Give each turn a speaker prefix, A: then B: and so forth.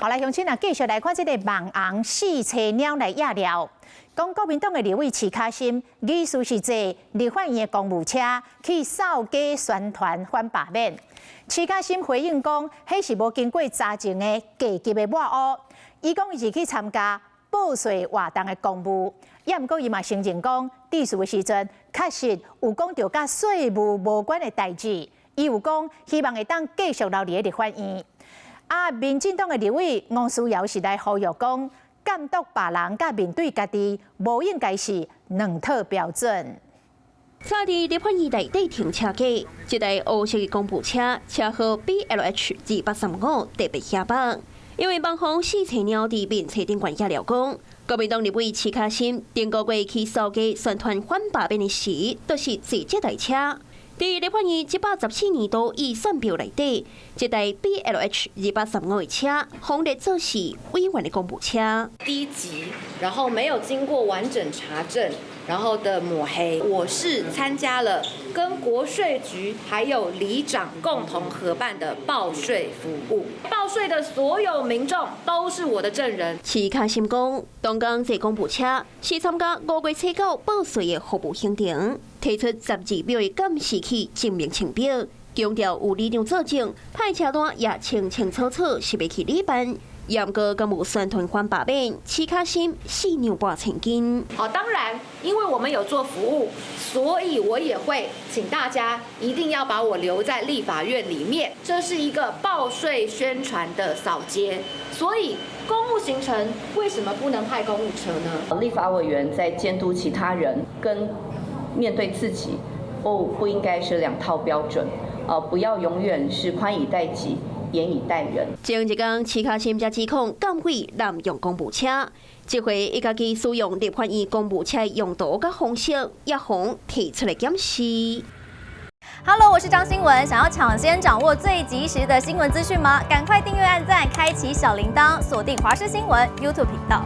A: 好来，乡亲啊，继续来看这个网红四车鸟来压料。讲国民党的立委齐卡心，意思是坐立法院的公务车去扫街宣传反罢免。齐卡心回应讲，迄是无经过查证的假级的抹污。伊讲伊是去参加报税活动的公务，也毋过伊嘛承认讲，地事的时阵确实有讲到甲税务无关的代志。伊有讲，希望会当继续留伫立法院。民进党的立委王思瑶是来呼吁讲，监督别人甲面对家己，无应该是两套标准。
B: 早伫立法院内底停车格，一台黑色的公务车，车号 BLH2835特别显榜，因为网红四菜鸟伫面车顶悬压了讲，国民党立委齐卡心顶个月去扫街宣传反罢免的时，就是坐这台车。伫立法院114年度预算表内底，这台 BLH2835的车，红列做是委员的公务车。
C: 低级，然后没有经过完整查证，然后的抹黑。我是参加了跟国税局还有里长共同合办的报税服务，报税的所有民众都是我的证人。
B: 齐卡心讲，当讲坐公务车是参加5月初9报税的服务行程。提出12秒的监视器证明清表，强调有理量作证，派车单也清清楚楚是要去理办。也毋过，敢有宣传反罢免，齐卡心4两8千斤。
C: 好，当然，因为我们有做服务，所以我也会请大家一定要把我留在立法院里面。这是一个报税宣传的扫街，所以公务行程为什么不能派公务车呢？
D: 立法委员在监督其他人跟面对自己，不应该是两套标准，不要永远是宽以待己，严以待人。
B: 前一天，齐卡心才指控监委滥用公务车，这回伊家己使用立法院公务车用途甲方式，也互提出来检视。
E: Hello， 我是张新文。想要抢先掌握最及时的新闻资讯吗？赶快订阅、按赞、开启小铃铛，锁定华视新闻 YouTube 频道。